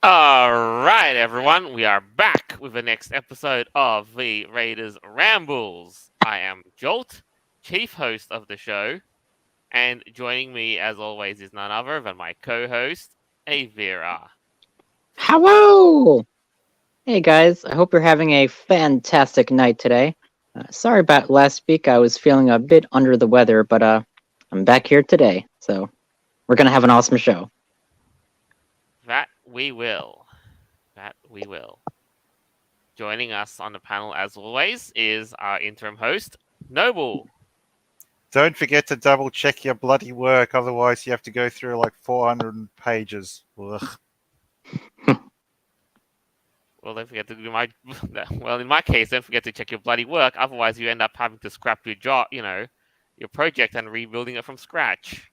All right, everyone, we are back with the next episode of the Raiders Rambles. I am Jolt, chief host of the show, and joining me, as always, is none other than my co-host, Avira. Hello! Hey guys, I hope you're having a fantastic night today. Sorry about last week, I was feeling a bit under the weather, but I'm back here today, so we're gonna have an awesome show. That we will. That we will. Joining us on the panel, as always, is our interim host, Noble. Don't forget to double check your bloody work, otherwise you have to go through like 400 pages. Ugh. Well, don't forget to do my. Well, in my case, don't forget to check your bloody work. Otherwise, you end up having to scrap your job, your project, and rebuilding it from scratch.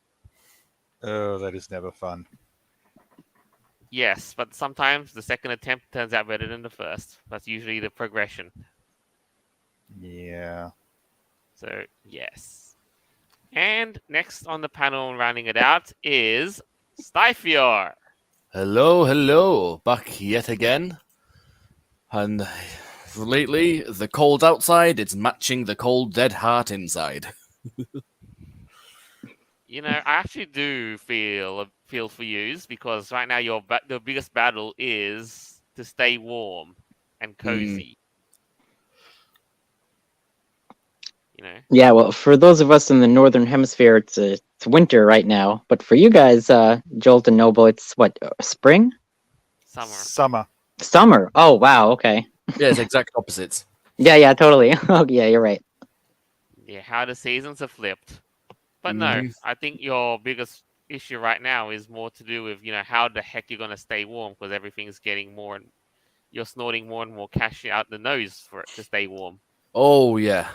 Oh, that is never fun. Yes, but sometimes the second attempt turns out better than the first. That's usually the progression. Yeah. So, yes. And next on the panel, rounding it out, is Styfior. Hello, back yet again. And lately, the cold outside is matching the cold dead heart inside. I actually do feel for yous because right now the biggest battle is to stay warm and cozy. Yeah, well, for those of us in the northern hemisphere, it's winter right now. But for you guys, Jolt and Noble, it's what, spring? Summer. Summer. Oh, wow. Okay. Yeah, it's exact opposites. Yeah, totally. Oh, yeah, you're right. Yeah, how the seasons have flipped. But no, I think your biggest issue right now is more to do with, how the heck you're going to stay warm because everything's getting you're snorting more and more cash out the nose for it to stay warm. Oh, yeah.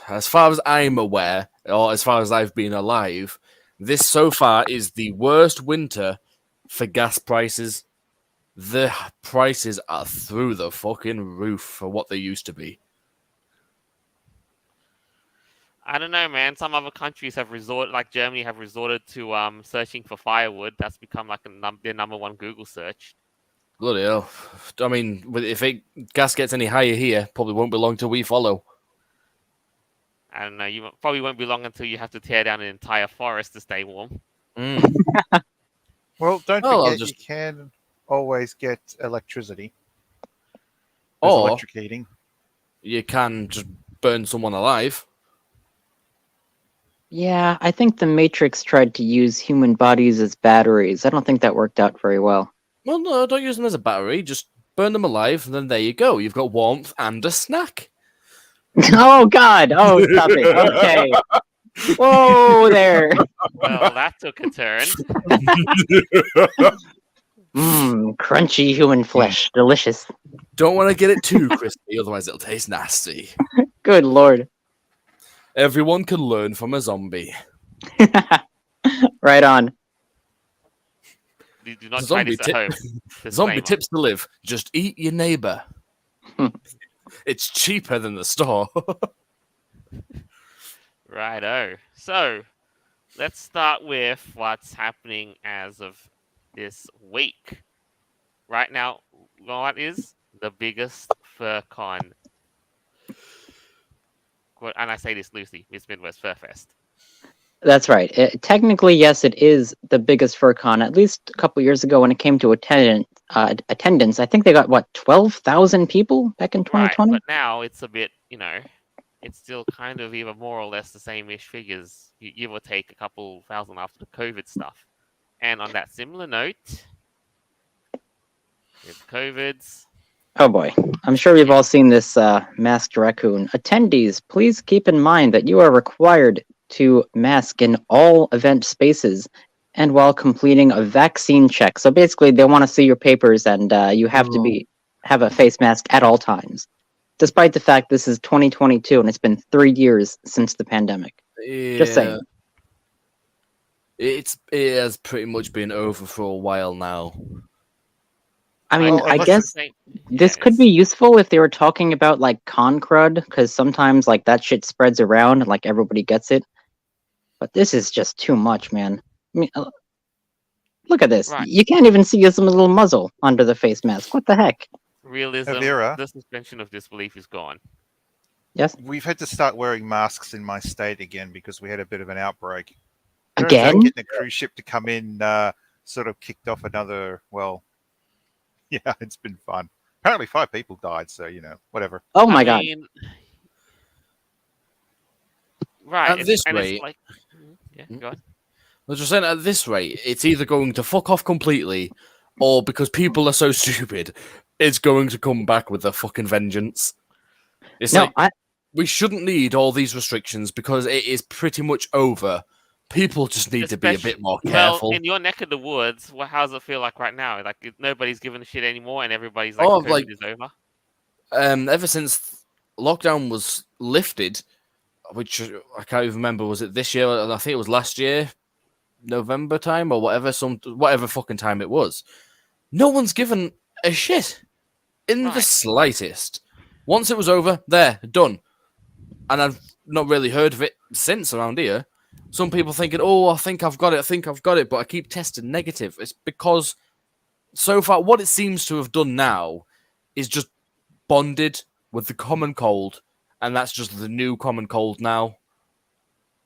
As far as I'm aware, or as far as I've been alive, this so far is the worst winter for gas prices. The prices are through the fucking roof for what they used to be. I don't know, man. Some other countries like Germany, have resorted to searching for firewood. That's become like their number one Google search. Bloody hell. I mean, if gas gets any higher here, probably won't be long till we follow. I don't know. You probably won't be long until you have to tear down an entire forest to stay warm. Well, don't forget you can always get electricity. Or electric heating. You can just burn someone alive. Yeah, I think the Matrix tried to use human bodies as batteries. I don't think that worked out very well. Well, no, don't use them as a battery. Just burn them alive, and then there you go. You've got warmth and a snack. Oh, God! Oh, stop it. Okay. Whoa there! Well, that took a turn. Crunchy human flesh. Delicious. Don't want to get it too crispy, otherwise it'll taste nasty. Good lord. Everyone can learn from a zombie. Right on. Do not try this at home. Zombie tips to live. Just eat your neighbor. It's cheaper than the store. Righto. So, let's start with what's happening as of this week. Right now, what is the biggest fur con? And I say this loosely, Miss Midwest Fur Fest. That's right. Technically, yes, it is the biggest fur con. At least a couple years ago when it came to attendance, I think they got, 12,000 people back in 2020? Right, but now it's a bit, it's still kind of either more or less the same-ish figures, give or take a couple thousand after the COVID stuff. And on that similar note, with COVIDs... Oh boy, I'm sure we've all seen this masked raccoon. Attendees, please keep in mind that you are required to mask in all event spaces and while completing a vaccine check. So basically, they want to see your papers and you have to have a face mask at all times. Despite the fact this is 2022 and it's been 3 years since the pandemic. Yeah. Just saying. It has pretty much been over for a while now. I mean, I guess this could be useful if they were talking about like con crud, because sometimes like that shit spreads around and like everybody gets it. But this is just too much, man. I mean, Look at this. Right. You can't even see his little muzzle under the face mask. What the heck? Realism, Avira? the suspension of disbelief is gone. Yes. We've had to start wearing masks in my state again because we had a bit of an outbreak. Turns out Again? getting a cruise ship to come in sort of kicked off another. Well, yeah, it's been fun. Apparently, 5 people died, so whatever. Oh my god. mean, right. At this and rate- it's like, yeah, go on. I was just saying, at this rate, it's either going to fuck off completely, or because people are so stupid, it's going to come back with a fucking vengeance. It's No, like, we shouldn't need all these restrictions because it is pretty much over. People just need to be a bit more careful. Well, in your neck of the woods, how does it feel like right now? Like nobody's giving a shit anymore, and everybody's like, Oh, COVID like- is over. Ever since lockdown was lifted, which I can't even remember, was it this year? I think it was last year, November time or whatever fucking time it was. No one's given a shit in the Right. slightest. Once it was over, there, done. And I've not really heard of it since around here. Some people thinking, oh, I think I've got it, but I keep testing negative. It's because so far what it seems to have done now is just bonded with the common cold, and that's just the new common cold now.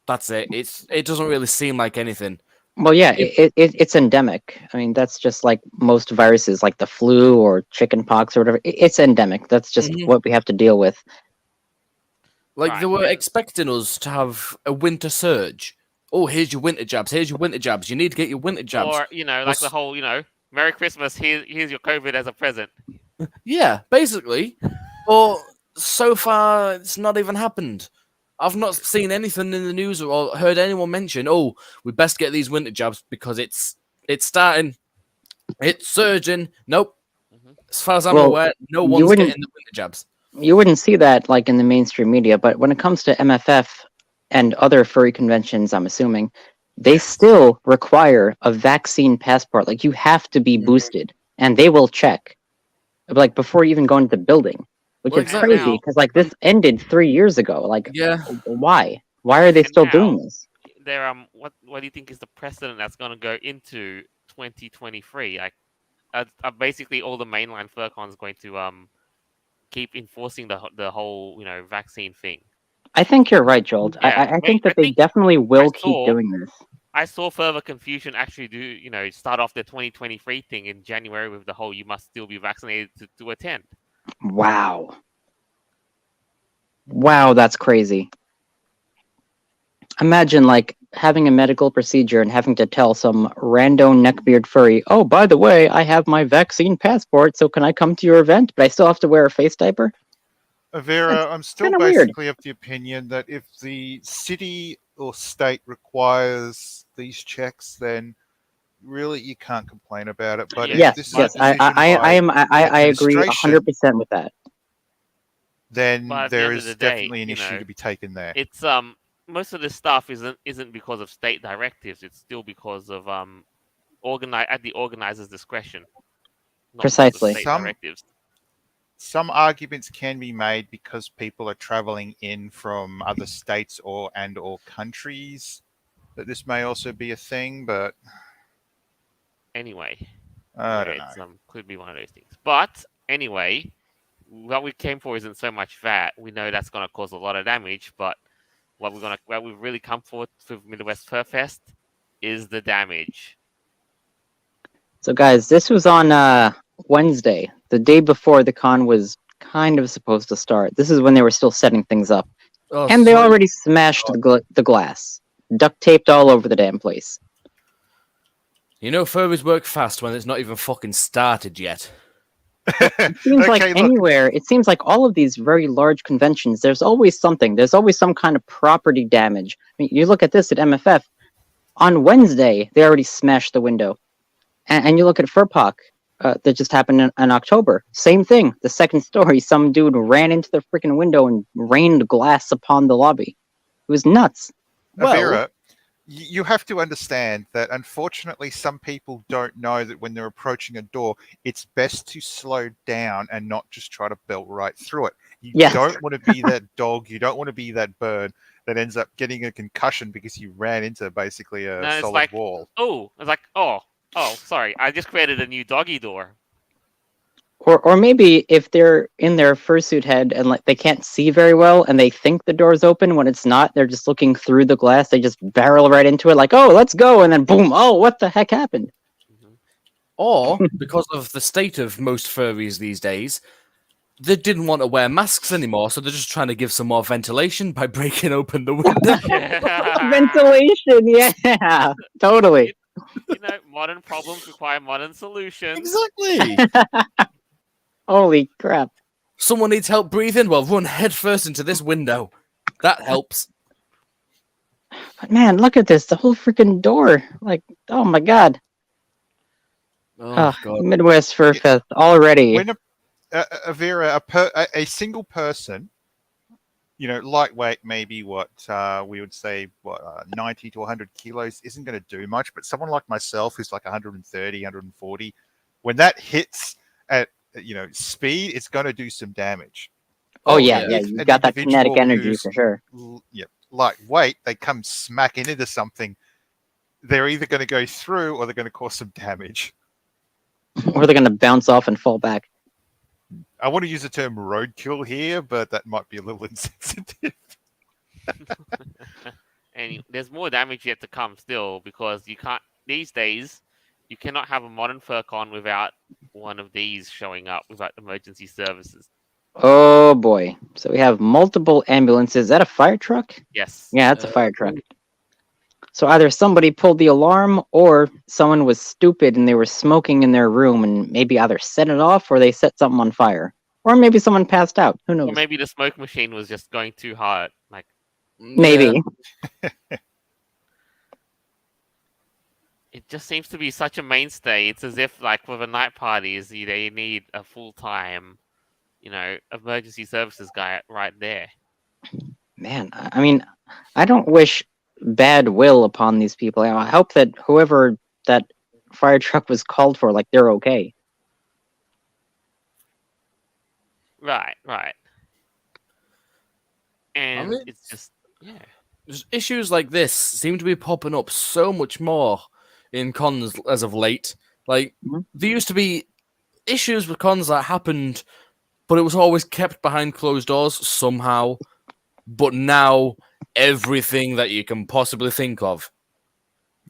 That's it. It doesn't really seem like anything. Well, yeah, it's endemic. I mean, that's just like most viruses, like the flu or chicken pox or whatever. It's endemic. That's just Mhm. what we have to deal with. Like, they Right, were yeah. expecting us to have a winter surge. Oh, here's your winter jabs. Here's your winter jabs. You need to get your winter jabs. Or like the whole, Merry Christmas. Here's your COVID as a present. Yeah, basically. But so far, it's not even happened. I've not seen anything in the news or heard anyone mention, oh, we best get these winter jabs because it's starting. It's surging. Nope. Mhm. As far as I'm Well, aware, no you one's wouldn't- getting the winter jabs. You wouldn't see that like in the mainstream media, but when it comes to MFF and other furry conventions, I'm assuming they still require a vaccine passport. Like you have to be Mhm. boosted, and they will check, like before you even go into the building, which Well, is exactly. crazy because like this ended 3 years ago. Like, Yeah. why? Why are they And still now- doing this? There, what do you think is the precedent that's going to go into 2023? Like, basically all the mainline furcons going to keep enforcing the whole vaccine thing. I think you're right, Joel. Yeah, I think that I they think definitely will keep saw- doing this. I saw further confusion actually start off the 2023 thing in January with the whole you must still be vaccinated to attend. Wow. Wow, that's crazy. Imagine like having a medical procedure and having to tell some rando neckbeard furry, oh, by the way, I have my vaccine passport, so can I come to your event? But I still have to wear a face diaper? Avera, I'm still kinda weird. basically of the opinion that if the city or state requires these checks, then really you can't complain about it. But if Yes, this is yes, a decision I agree administration, 100% with that. then But at the there end of is the day, definitely an issue to be taken there. It's most of this stuff isn't because of state directives. It's still because of at the organizer's discretion. Not because of Precisely. state Some- directives. Some arguments can be made because people are traveling in from other states or countries. That this may also be a thing, but Anyway, I don't it's know. could be one of those things. But anyway, what we came for isn't so much that. We know that's going to cause a lot of damage, but what we've really come for Midwest Fur Fest is the damage. So, guys, this was on Wednesday, the day before the con was kind of supposed to start. This is when they were still setting things up. Oh, And they sorry. already smashed the glass. Duct taped all over the damn place. Furries work fast when it's not even fucking started yet. It seems like Okay, look. anywhere, it seems like all of these very large conventions, there's always something. There's always some kind of property damage. I mean, you look at this at MFF. On Wednesday, they already smashed the window. And you look at FurPoc, that just happened in October. Same thing. The second story, some dude ran into the freaking window and rained glass upon the lobby. It was nuts. Well- Avera, you have to understand that unfortunately some people don't know that when they're approaching a door, it's best to slow down and not just try to belt right through it. You Yes. don't want to be that dog. You don't want to be that bird that ends up getting a concussion because you ran into basically a No, it's solid like- wall. Oh, it's like, oh, Oh, sorry. I just created a new doggy door. Or maybe if they're in their fursuit head and like they can't see very well and they think the door's open when it's not, they're just looking through the glass, they just barrel right into it like, oh, let's go, and then boom, oh, what the heck happened? Mhm. Or because of the state of most furries these days, they didn't want to wear masks anymore, so they're just trying to give some more ventilation by breaking open the window. Ventilation, yeah, totally. Modern problems require modern solutions. Exactly. Holy crap. Someone needs help breathing? Well, run headfirst into this window. That helps. But man, look at this, the whole freaking door. Like, oh my god. Oh, God. Midwest Fur Fest already. When a single person, lightweight, maybe we would say 90 to 100 kilos isn't going to do much, but someone like myself who's like 130, 140, when that hits at speed, it's going to do some damage. Oh yeah, With you've an got that kinetic individual energy who's for sure. Lightweight, they come smacking into something, they're either going to go through or they're going to cause some damage. Or they're gonna bounce off and fall back. I want to use the term roadkill here, but that might be a little insensitive. And there's more damage yet to come still, because you can't these days. You cannot have a modern Furcon without one of these showing up, without emergency services. Oh boy. So we have multiple ambulances. Is that a fire truck? Yes. Yeah, that's a fire truck. So either somebody pulled the alarm or someone was stupid and they were smoking in their room and maybe either set it off or they set something on fire. Or maybe someone passed out. Who knows? Or maybe the smoke machine was just going too hard. Like, Maybe. it just seems to be such a mainstay. It's as if, like, with a night parties, they need a full-time, emergency services guy right there. Man, I mean, I don't wish bad will upon these people. I hope that whoever that fire truck was called for, like, they're okay. Right. And I mean, it's just, issues like this seem to be popping up so much more in cons as of late. Like, there used to be issues with cons that happened, but it was always kept behind closed doors somehow. But now everything that you can possibly think of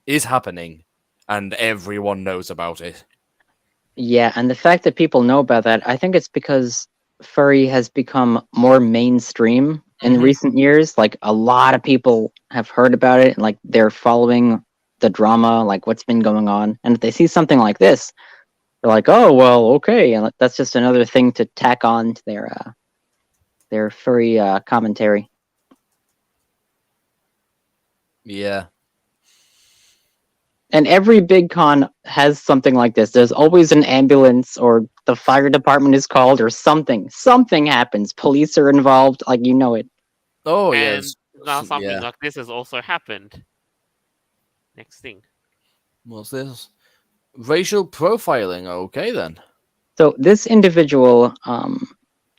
is happening, and everyone knows about it. Yeah, and the fact that people know about that, I think it's because furry has become more mainstream in recent years. Like, a lot of people have heard about it, and like they're following the drama, like what's been going on. And if they see something like this, they're like, "Oh, well, okay," and that's just another thing to tack on to their furry commentary. Yeah. And every big con has something like this. There's always an ambulance, or the fire department is called, or something. Something happens. Police are involved, like you know it. Oh, and yes. now something Yeah. like this has also happened. Next thing. What's this? Racial profiling. Okay, then. So this individual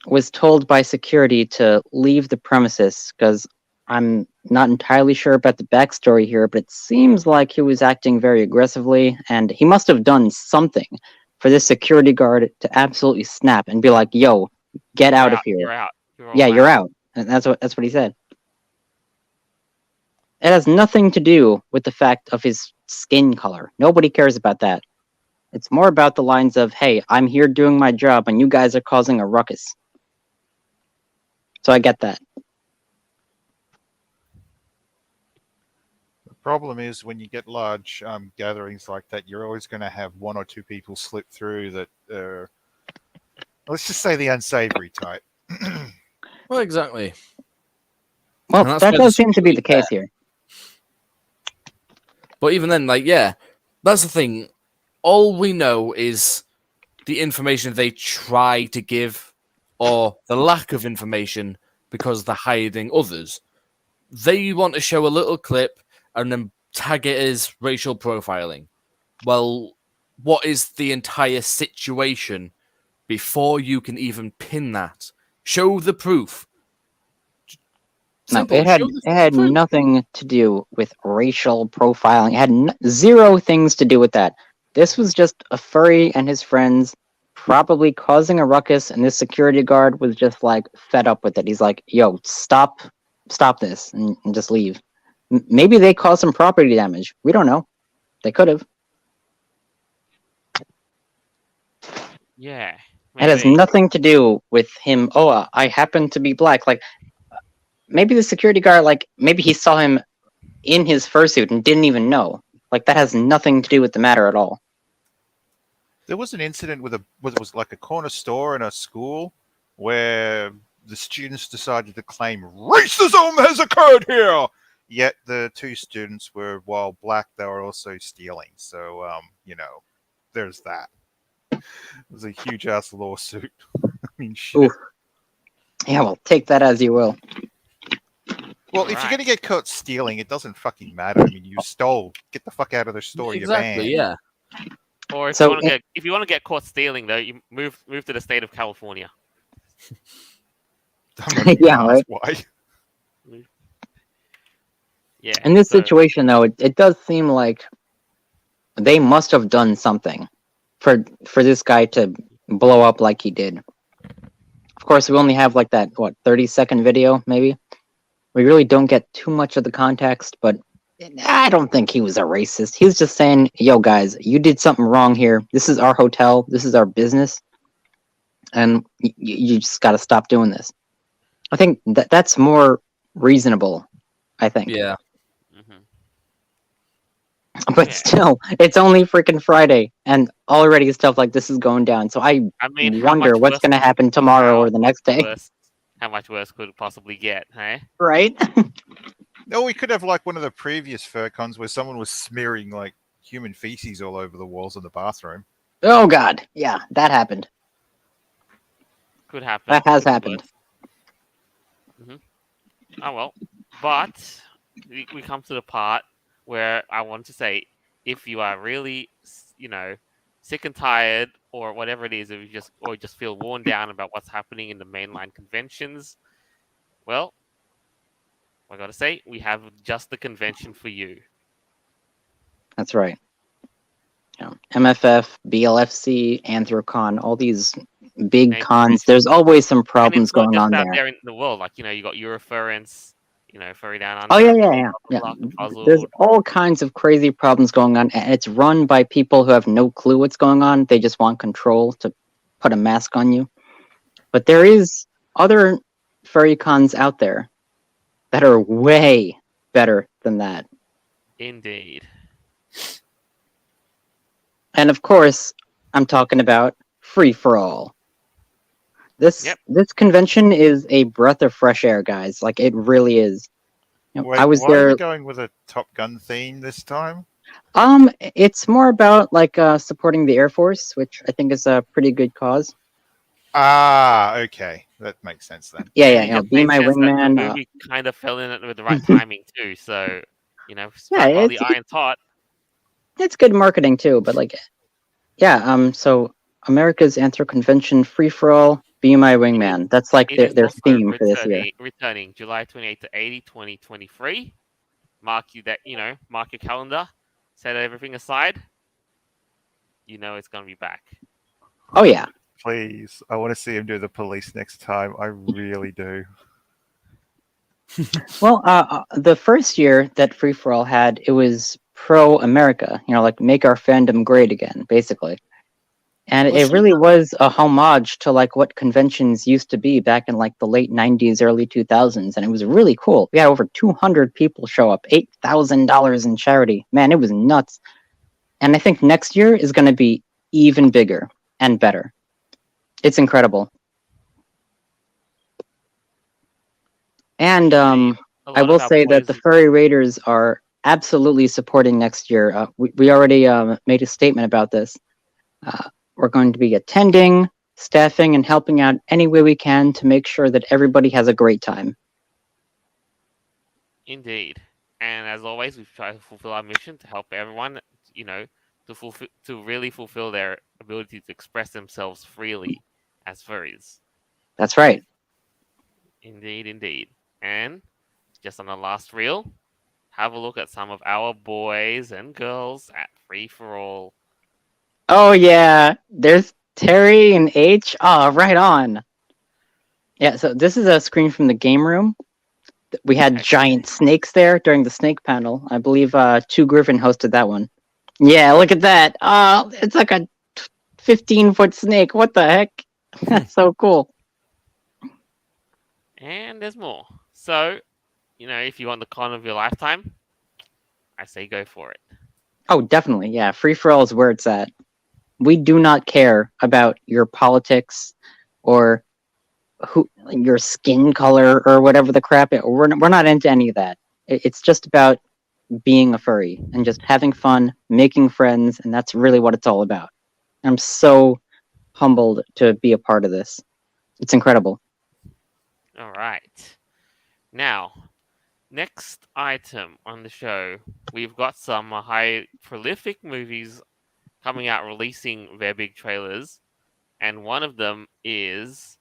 was told by security to leave the premises because I'm not entirely sure about the backstory here, but it seems like he was acting very aggressively, and he must have done something for this security guard to absolutely snap and be like, "Yo, get out of here!" You're out. You're out. And that's what he said. It has nothing to do with the fact of his skin color. Nobody cares about that. It's more about the lines of, "Hey, I'm here doing my job, and you guys are causing a ruckus." So I get that. The problem is when you get large gatherings like that, you're always going to have one or two people slip through that are, let's just say, the unsavory type. Well, exactly. Well, And that's that why does the seem to be the security case here. But even then, like, yeah, that's the thing. All we know is the information they try to give, or the lack of information because they're hiding others. They want to show a little clip and then tag it as racial profiling. Well, what is the entire situation before you can even pin that? Show the proof. No, Simple. it had nothing to do with racial profiling. It had zero things to do with that. This was just a furry and his friends probably causing a ruckus, and this security guard was just like fed up with it. He's like, "Yo, stop this, and just leave." Maybe they caused some property damage. We don't know. They could have. Yeah, It has maybe. nothing to do with him. Oh, I happen to be black. Like maybe the security guard, like maybe he saw him in his fursuit and didn't even know. Like that has nothing to do with the matter at all. There was an incident with it was like a corner store in a school where the students decided to claim racism has occurred here. Yet the two students were, while black, they were also stealing. So, there's that. It was a huge ass lawsuit. I mean, shit. Oof. Yeah, well, take that as you will. Well, if you're going to get caught stealing, it doesn't fucking matter. I mean, you stole. Get the fuck out of their store. Exactly, You're banned. yeah. Or if So you want to get caught stealing, though, you move to the state of California. I'm not even Yeah, gonna right. ask why. Yeah. In this so- situation, though, it does seem like they must have done something for this guy to blow up like he did. Of course, we only have like that 30-second video, maybe. We really don't get too much of the context, but I don't think he was a racist. He was just saying, "Yo, guys, you did something wrong here. This is our hotel. This is our business, and you just got to stop doing this." I think that's more reasonable. I think. Yeah. Mhm. But Yeah. still, it's only freaking Friday, and already stuff like this is going down. So I I mean, how wonder much what's worse going to could- happen tomorrow how or the next day, worse- How much worse could it possibly get, hey? right? No, we could have like one of the previous FurCons where someone was smearing like human feces all over the walls of the bathroom. Oh God, yeah, that happened. Could happen. That has Could be happened. worse. Oh well, but we come to the part where I want to say, if you are really, sick and tired, or whatever it is, if you just feel worn down about what's happening in the mainline conventions, well, I gotta say, we have just the convention for you. That's right. MFF, BLFC, Anthrocon, all these big Main cons. convention. There's always some And problems it's not going just on out there. there in the world. Like, you got Eurofurence, Furry Down Under. Oh yeah. Blah, blah, Puzzled. There's all kinds of crazy problems going on, and it's run by people who have no clue what's going on. They just want control to put a mask on you. But there is other furry cons out there that are way better than that. Indeed. And of course, I'm talking about Free for All. This convention is a breath of fresh air, guys. Like it really is. Wait, I was why are there. they going with a Top Gun theme this time? It's more about like supporting the Air Force, which I think is a pretty good cause. Ah, okay, that makes sense then. Yeah, It just Be made My sense that Wingman. the movie kind of fell in it with the right timing too. So, Yeah, while the iron's hot. It's good marketing too. But like, yeah. So America's Anthro Convention Free for All. Be My Wingman. That's like It is their also theme for this year. returning July 28th to 80, 2023. Mark your calendar. Set everything aside. It's gonna be back. Oh yeah. Please, I want to see him do the police next time. I really do. Well, the first year that Free for All had, it was pro America. Like make our fandom great again, basically. And it really was a homage to like what conventions used to be back in like the late 90s, early 2000s. And it was really cool. We had over 200 people show up, $8,000 in charity. Man, it was nuts. And I think next year is going to be even bigger and better. It's incredible. And I will say that the Furry Raiders are absolutely supporting next year. We already made a statement about this. We're going to be attending, staffing, and helping out any way we can to make sure that everybody has a great time. Indeed. And as always, we've tried to fulfill our mission to help everyone, to really fulfill their ability to express themselves freely as furries. That's right. Indeed. And just on the last reel, have a look at some of our boys and girls at Free for All. Oh yeah, there's Terry and H. Oh, right on. Yeah, so this is a screen from the game room. We had Okay. giant snakes there during the snake panel. I believe Two Griffin hosted that one. Yeah, look at that. Oh, it's like a 15-foot snake. What the heck? That's so cool. And there's more. So, if you want the con of your lifetime, I say go for it. Oh, definitely. Yeah, free for all is where it's at. We do not care about your politics or your skin color or whatever the crap. We're not into any of that. It's just about being a furry and just having fun, making friends, and that's really what it's all about. I'm so humbled to be a part of this. It's incredible. All right. Now, next item on the show, we've got some high prolific movies coming out releasing their big trailers, and one of them is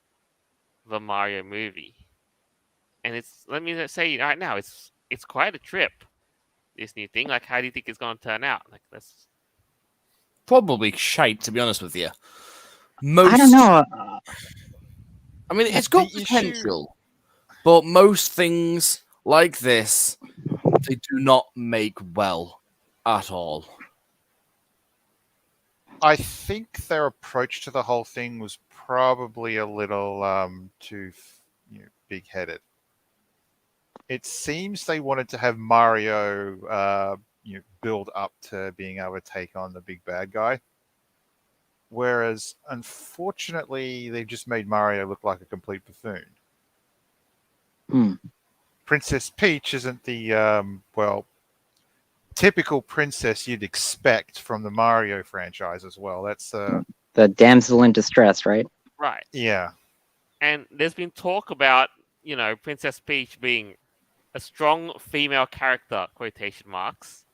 the Mario movie. And let me say right now, it's quite a trip. This new thing, like, how do you think it's going to turn out? Like, that's Probably shite, to be honest with you. I don't know. I mean, Yeah, it's got the issue- potential, but most things like this, they do not make well at all. I think their approach to the whole thing was probably a little too big-headed. It seems they wanted to have Mario build up to being able to take on the big bad guy, whereas unfortunately they just made Mario look like a complete buffoon. Hmm. Princess Peach isn't the typical princess you'd expect from the Mario franchise as well. That's The damsel in distress, right? right. yeah. And there's been talk about, Princess Peach being a strong female character, quotation marks.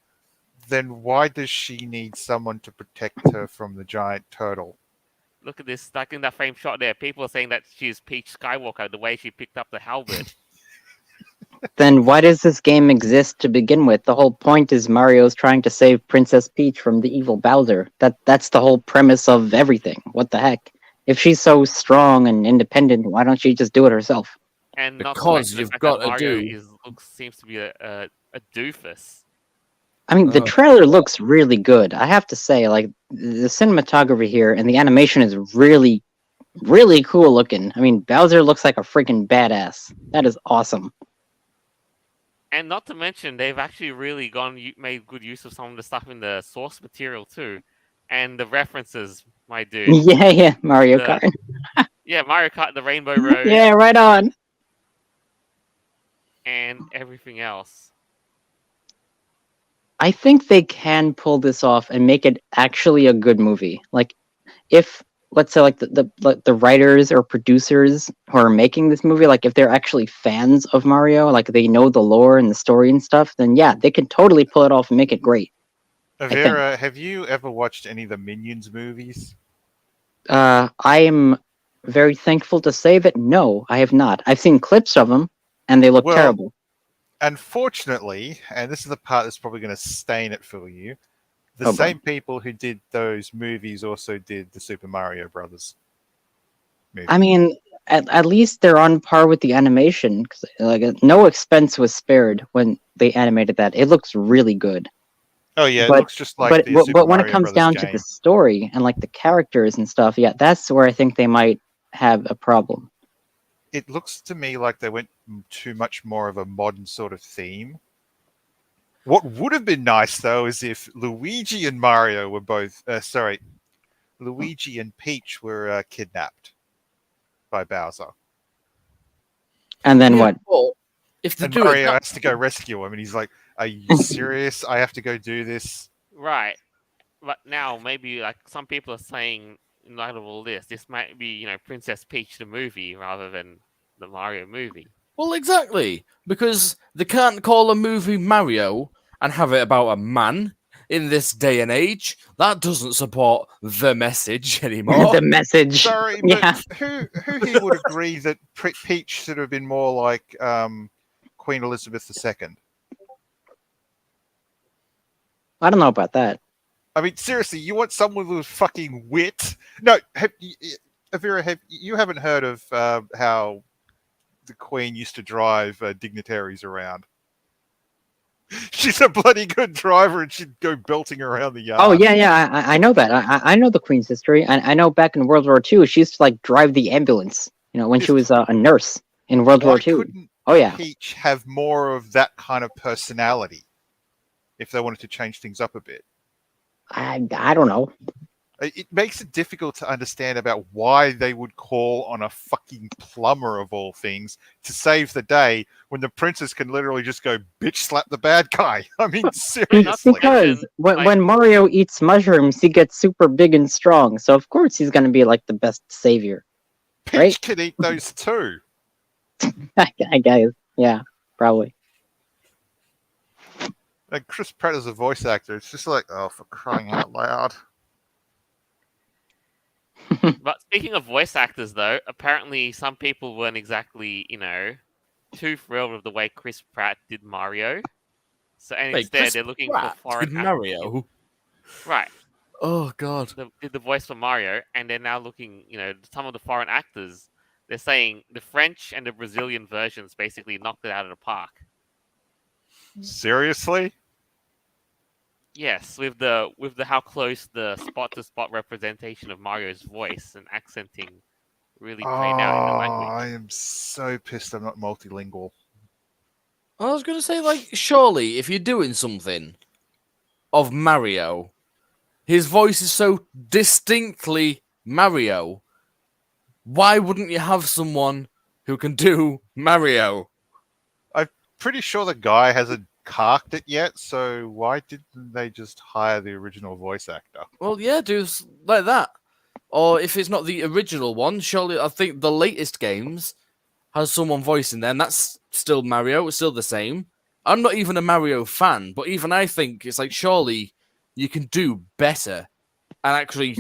Then why does she need someone to protect her from the giant turtle? Look at this, like in that frame shot there. People are saying that she's Peach Skywalker, the way she picked up the halberd. Then why does this game exist to begin with? The whole point is Mario's trying to save Princess Peach from the evil Bowser. That's the whole premise of everything. What the heck? If she's so strong and independent, why don't she just do it herself? And not to Because mention the you've fact got that to Mario do- seems to be a doofus. I mean, the Oh. trailer looks really good. I have to say, like, the cinematography here and the animation is really, really cool looking. I mean, Bowser looks like a freaking badass. That is awesome. And not to mention, they've actually really made good use of some of the stuff in the source material too, and the references, my dude. Yeah, Mario The- Kart. Yeah, Mario Kart, the Rainbow Road, Yeah, right on. and everything else. I think they can pull this off and make it actually a good movie. Like, if let's say like the writers or producers who are making this movie, like if they're actually fans of Mario, like they know the lore and the story and stuff, then yeah, they can totally pull it off and make it great. Avera, have you ever watched any of the Minions movies? I am very thankful to say that no, I have not. I've seen clips of them, and they look Well, terrible. Unfortunately, and this is the part that's probably going to stain it for you, the Oh, boy. same people who did those movies also did the Super Mario Brothers movie. I mean, at least they're on par with the animation. 'Cause, like, no expense was spared when they animated that. It looks really good. oh yeah, but- it looks just like the Super But when it Mario comes Brothers down game. to the story and like the characters and stuff, yeah, that's where I think they might have a problem. It looks to me like they went too much more of a modern sort of theme. What would have been nice though is if Luigi and Mario were both Luigi and Peach were kidnapped by Bowser. And then Yeah, what? but if they And do it, Mario that- has to go rescue him, and he's like, "Are you serious? I have to go do this." Right. But now maybe like some people are saying, in light of all this might be, Princess Peach the movie rather than the Mario movie. well, exactly, because they can't call a movie Mario and have it about a man in this day and age. That doesn't support the message anymore. The message. Sorry, but Yeah. who here would agree that Peach should have been more like Queen Elizabeth II? I don't know about that. I mean, seriously, you want someone with fucking wit? No, Avira, you haven't heard of how the Queen used to drive dignitaries around? She's a bloody good driver, and she'd go belting around the yard. Oh yeah. I know that. I know the Queen's history. I know back in World War II, she used to like drive the ambulance. You know, when she was a nurse in World War Why II. couldn't Oh yeah. Peach have more of that kind of personality if they wanted to change things up a bit? I don't know. It makes it difficult to understand about why they would call on a fucking plumber of all things to save the day when the princess can literally just go bitch slap the bad guy. I mean, seriously. Because like- when Mario eats mushrooms, he gets super big and strong. So of course he's gonna be like the best savior. Peach right? can eat those too. I guess. Yeah, probably. And Chris Pratt as a voice actor, it's just like, oh, for crying out loud. But speaking of voice actors, though, apparently some people weren't exactly, too thrilled with the way Chris Pratt did Mario. So and Wait, instead Chris they're looking Pratt for foreign did actors. Mario. Right. Oh god. Did the voice for Mario, and they're now looking, some of the foreign actors. They're saying the French and the Brazilian versions basically knocked it out of the park. Seriously? Yes, with the how close the spot to spot representation of Mario's voice and accenting really played out in the language. I am so pissed I'm not multilingual. I was gonna say, like, surely if you're doing something of Mario, his voice is so distinctly Mario. Why wouldn't you have someone who can do Mario? Pretty sure the guy hasn't carked it yet, so why didn't they just hire the original voice actor? Well, yeah, do like that. Or if it's not the original one, surely I think the latest games has someone voicing there, and that's still Mario. It's still the same. I'm not even a Mario fan, but even I think it's like surely you can do better and actually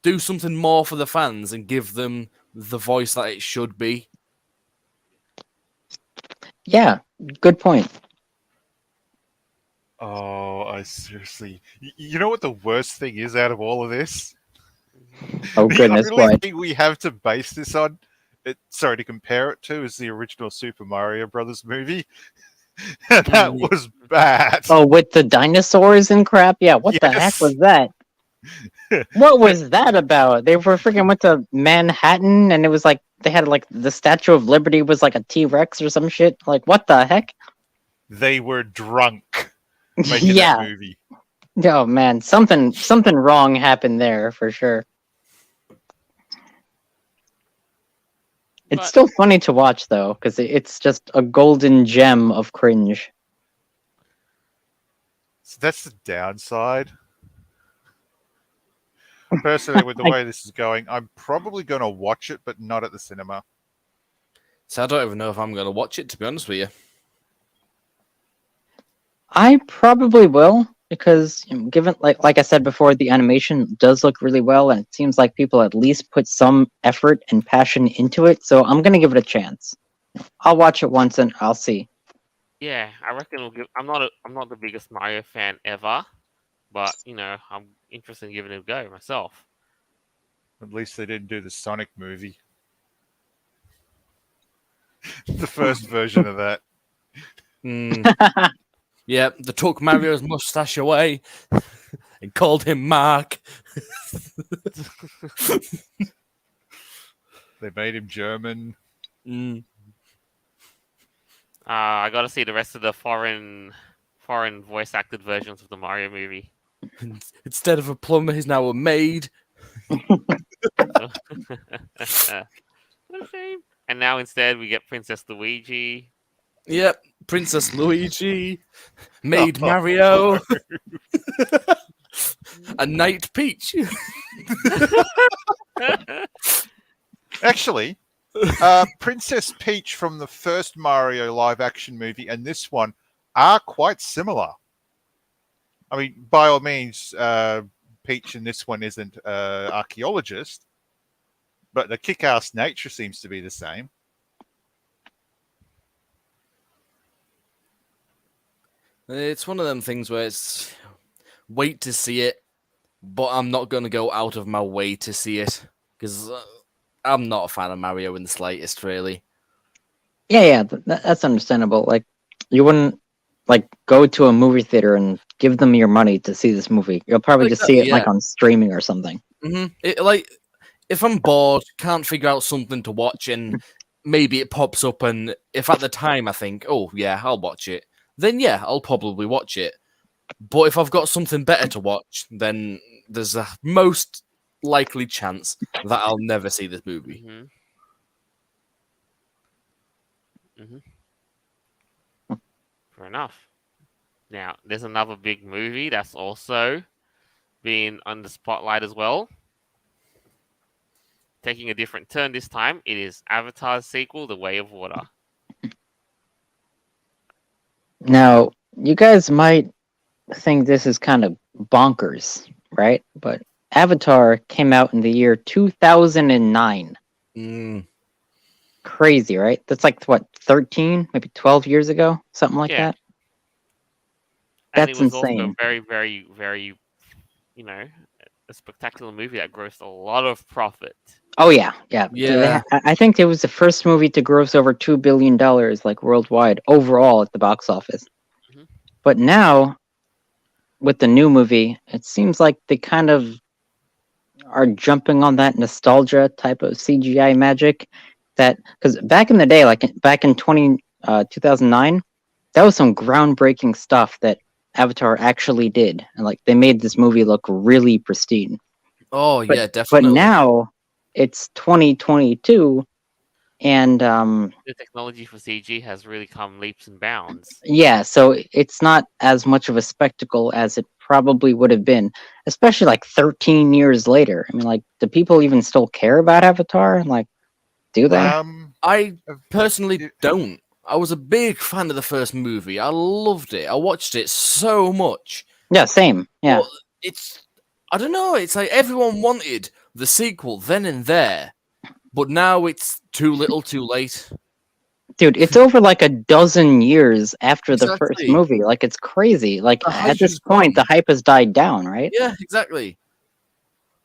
do something more for the fans and give them the voice that it should be. Yeah, good point. Oh, I seriously... You know what the worst thing is out of all of this? Oh goodness, The only what? thing we have to base this on, to compare it to, is the original Super Mario Brothers movie. And that was bad. Oh, with the dinosaurs and crap? Yeah, what the heck Yes. was that? What was that about? They were freaking went to Manhattan and it was like they had like the Statue of Liberty was like a T-Rex or some shit. Like what the heck? They were drunk making that Yeah. movie. Oh man, something wrong happened there for sure. It's But- still funny to watch though, because it's just a golden gem of cringe. So that's the downside. Personally, with the way this is going, I'm probably going to watch it, but not at the cinema. So I don't even know if I'm going to watch it, to be honest with you. I probably will because given like I said before, the animation does look really well, and it seems like people at least put some effort and passion into it. So I'm gonna give it a chance. I'll watch it once and I'll see. Yeah, I reckon we'll give. I'm not the biggest Mario fan ever, but I'm interested in giving it a go myself. At least they didn't do the Sonic movie. The first version of that. Yeah, they took Mario's mustache away and called him Mark. They made him German. I got to see the rest of the foreign voice acted versions of the Mario movie. Instead of a plumber, he's now a maid. What a shame. And now instead we get Princess Luigi. Yep, Princess Luigi, Maid Mario, a Knight Peach. Actually, Princess Peach from the first Mario live-action movie and this one are quite similar. I mean, by all means, Peach in this one isn't an archaeologist, but the kick-ass nature seems to be the same. It's one of them things where it's wait to see it, but I'm not going to go out of my way to see it because I'm not a fan of Mario in the slightest, really. Yeah, that's understandable. Like, you wouldn't like go to a movie theater and give them your money to see this movie. You'll probably just see Exactly, it like yeah. on streaming or something. Like, if I'm bored, can't figure out something to watch, and maybe it pops up, and if at the time I think, oh yeah, I'll watch it, then yeah, I'll probably watch it. But if I've got something better to watch, then there's a most likely chance that I'll never see this movie. Fair enough. Now, there's another big movie that's also been on the spotlight as well. Taking a different turn this time, it is Avatar's sequel, The Way of Water. Now, you guys might think this is kind of bonkers, right? But Avatar came out in the year 2009. Crazy, right? That's like, what, 13, maybe 12 years ago? Something like Yeah. that? And That's it was insane. also very, very, very, a spectacular movie that grossed a lot of profit. Oh, yeah. Yeah. I think it was the first movie to gross over $2 billion, like, worldwide, overall at the box office. Mhm. But now, with the new movie, it seems like they kind of are jumping on that nostalgia type of CGI magic. That, because back in the day, like back in 2009, that was some groundbreaking stuff that Avatar actually did, and like they made this movie look really pristine. Oh But, yeah, definitely. But now it's 2022, and The technology for CG has really come leaps and bounds. yeah, so it's not as much of a spectacle as it probably would have been, especially like 13 years later. I mean, like, do people even still care about Avatar? Like, do they? I personally don't. I was a big fan of the first movie. I loved it. I watched it so much. Yeah, same. Yeah. But I don't know. It's like everyone wanted the sequel then and there, but now it's too little, too late. Dude, it's over like a dozen years after the first Exactly. movie. Like, it's crazy. Like, The hype at this is point, the gone. hype has died down, right? Yeah, exactly.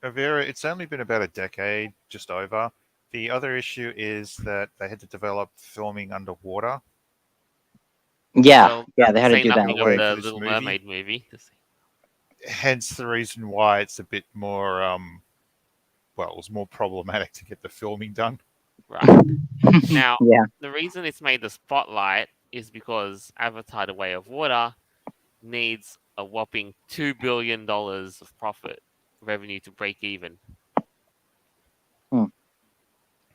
Avera, it's only been about a decade, just over. The other issue is that they had to develop filming underwater. Yeah, Well, yeah, they had to say do that. nothing Wait of for the this Little movie. Mermaid movie. Hence the reason why it's a bit more, well, it was more problematic to get the filming done. Right. Now, Yeah. the reason it's made the spotlight is because Avatar: The Way of Water needs a whopping $2 billion of profit revenue to break even.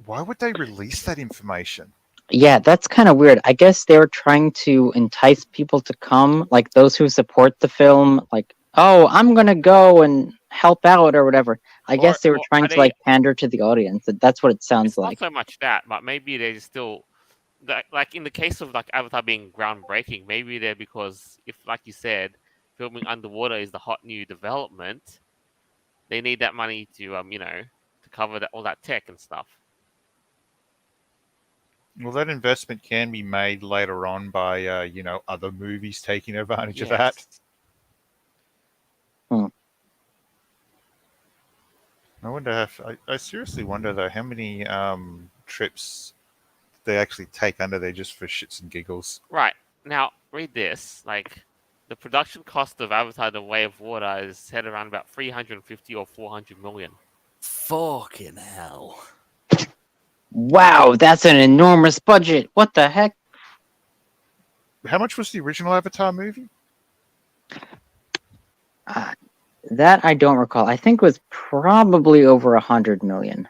Why would they release that information? Yeah, that's kind of weird. I guess they were trying to entice people to come, like those who support the film, like, oh, I'm gonna go and help out or whatever. I guess they were trying to like pander to the audience. That's what it sounds It's not like. so much that, but maybe they're still like in the case of like Avatar being groundbreaking. Maybe they're because if, like you said, filming underwater is the hot new development, they need that money to to cover all that tech and stuff. Well, that investment can be made later on by, other movies taking advantage of that. I wonder I seriously wonder though how many trips they actually take under there just for shits and giggles. Right. Now, read this. Like, the production cost of Avatar: The Way of Water is set around about 350 or 400 million. Fucking hell. Wow, that's an enormous budget. What the heck? How much was the original Avatar movie? That I don't recall. I think it was probably over 100 million.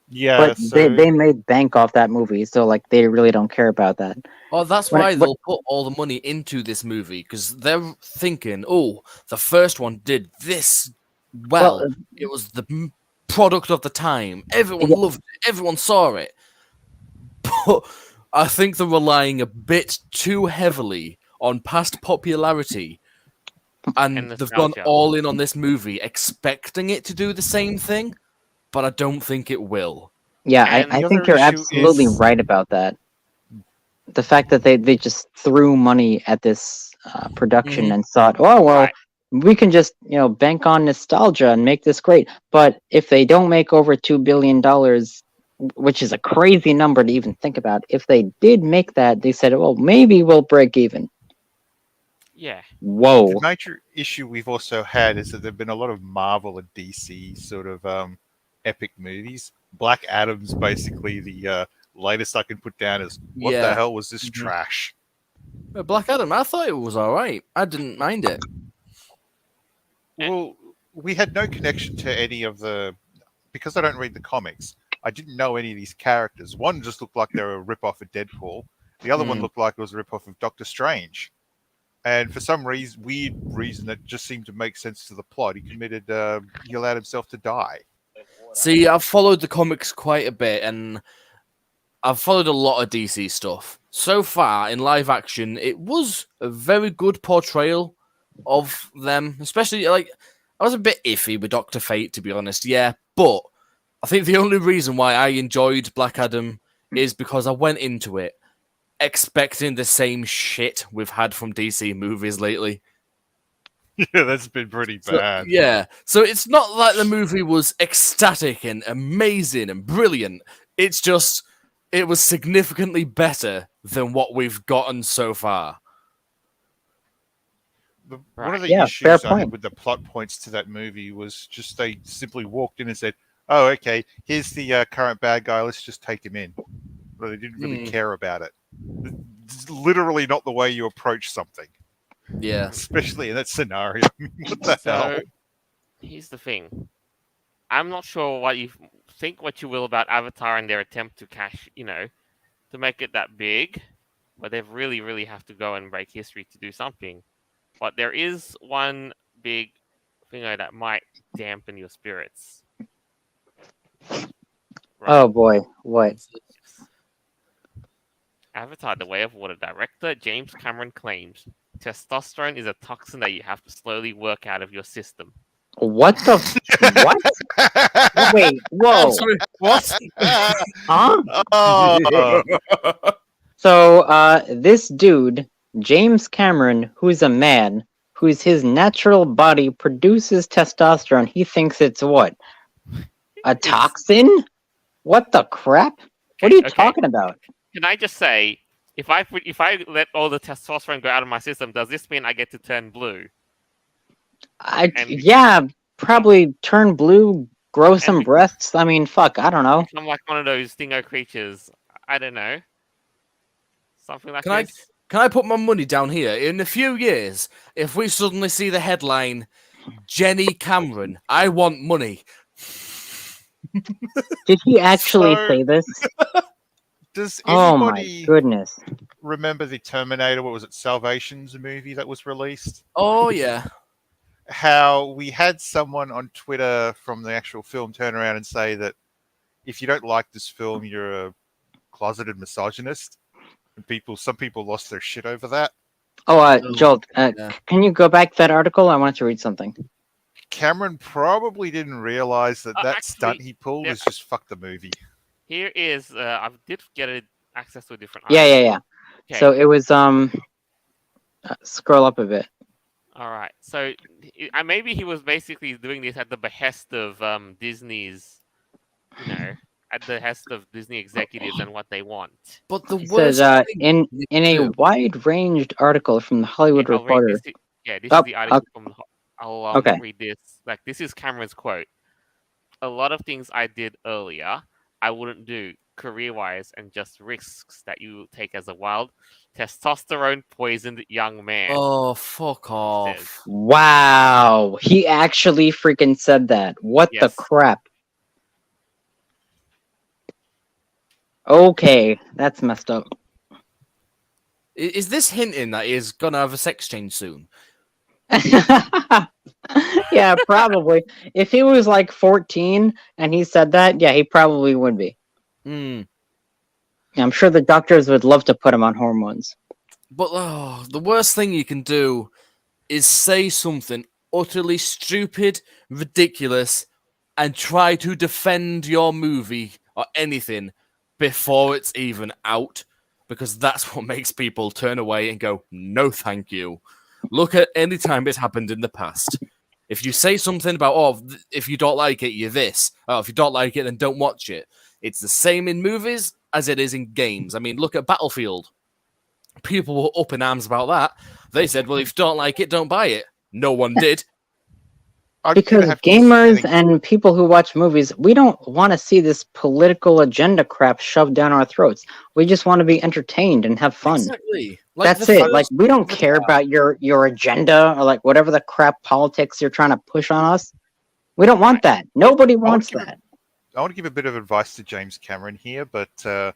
Yeah, But so they made bank off that movie, so like they really don't care about that. Oh, that's why they'll put all the money into this movie, because they're thinking, oh, the first one did this well. It was the product of the time. Everyone loved it. Everyone saw it. But I think they're relying a bit too heavily on past popularity. And they've gone all in on this movie, expecting it to do the same thing, but I don't think it will. Yeah, I think you're absolutely right about that. The fact that they just threw money at this production and thought, oh, well, we can just, bank on nostalgia and make this great. But if they don't make over $2 billion, which is a crazy number to even think about, if they did make that, they said, well, maybe we'll break even. Yeah. Whoa. The major issue we've also had is that there've been a lot of Marvel and DC sort of epic movies. Black Adam's basically the latest I can put down as what the Yeah. hell was this Mhm. trash? But Black Adam, I thought it was all right. I didn't mind it. Well, we had no connection to any of the because I don't read the comics. I didn't know any of these characters. One just looked like they were a rip-off of Deadpool. The other one Hmm. looked like it was a rip-off of Doctor Strange. And for some weird reason that just seemed to make sense to the plot, he allowed himself to die. See, I've followed the comics quite a bit, and I've followed a lot of DC stuff. So far, in live action, it was a very good portrayal of them. Especially, I was a bit iffy with Dr. Fate, to be honest, yeah. But I think the only reason why I enjoyed Black Adam is because I went into it expecting the same shit we've had from DC movies lately. Yeah, that's been pretty bad. Yeah, so it's not like the movie was ecstatic and amazing and brilliant. It's just it was significantly better than what we've gotten so far. One of the Yeah, fair issues I had point. with the plot points to that movie was just they simply walked in and said, "Oh, okay, here's the current bad guy. Let's just take him in." But they didn't really care about it. It's literally not the way you approach something, Yeah. especially in that scenario. What the hell? So here's the thing. I'm not sure what you think what you will about Avatar and their attempt to to make it that big, but they've really have to go and break history to do something. But there is one big thing that might dampen your spirits. Oh boy, what? Avatar: The Way of Water director James Cameron claims testosterone is a toxin that you have to slowly work out of your system. What the? What? Wait, whoa. What? Huh? Oh, So, this dude, James Cameron, who's a man, his natural body produces testosterone, he thinks it's what? A toxin? What the crap? What are you Okay. talking about? Can I just say, if I let all the testosterone go out of my system, does this mean I get to turn blue? Yeah, probably turn blue, grow some be- breasts. I mean, fuck, I don't know. I'm like one of those dingo creatures. I don't know. Something like Can this. Can I put my money down here? In a few years, if we suddenly see the headline, Jenny Cameron, I want money. Did he actually So- say this? does Oh my anybody goodness. remember the Terminator? What was it? Salvation's movie that was released. Oh, yeah. How we had someone on Twitter from the actual film turn around and say that if you don't like this film, you're a closeted misogynist. And some people lost their shit over that. Oh, Jolt, yeah. can you go back to that article? I wanted to read something. Cameron probably didn't realize that that stunt actually, he pulled yeah. is just fuck the movie. Here is I did get access to a different. Yeah. Okay. So it was scroll up a bit. All right. So maybe he was basically doing this at the behest of Disney's, at the behest of Disney executives and what they want. But the It worst says thing in a wide-ranged article from the Hollywood I'll read Reporter. this. This Oh, is the article from. I'll okay. read this. Like this is Cameron's quote. A lot of things I did earlier, I wouldn't do career-wise, and just risks that you take as a wild, testosterone poisoned young man. Oh, fuck says. off. Wow, he actually freaking said that. What the Yes. crap? Okay, that's messed up. Is this hinting that he's gonna have a sex change soon? Yeah, probably. If he was like 14 and he said that, yeah, he probably would be. Hmm. Yeah, I'm sure the doctors would love to put him on hormones. But the worst thing you can do is say something utterly stupid, ridiculous, and try to defend your movie or anything before it's even out, because that's what makes people turn away and go, no, thank you. Look at any time it's happened in the past. If you say something about, if you don't like it, you're this. Oh, if you don't like it, then don't watch it. It's the same in movies as it is in games. I mean, look at Battlefield. People were up in arms about that. They said, well, if you don't like it, don't buy it. No one did. I'm gonna Because have to gamers say- and people who watch movies, we don't want to see this political agenda crap shoved down our throats. We just want to be entertained and have fun. Exactly. That's the it. Like, first we don't Avatar. care about your agenda or like whatever the crap politics you're trying to push on us. We don't want that. Nobody wants give that. I want to give a bit of advice to James Cameron here, but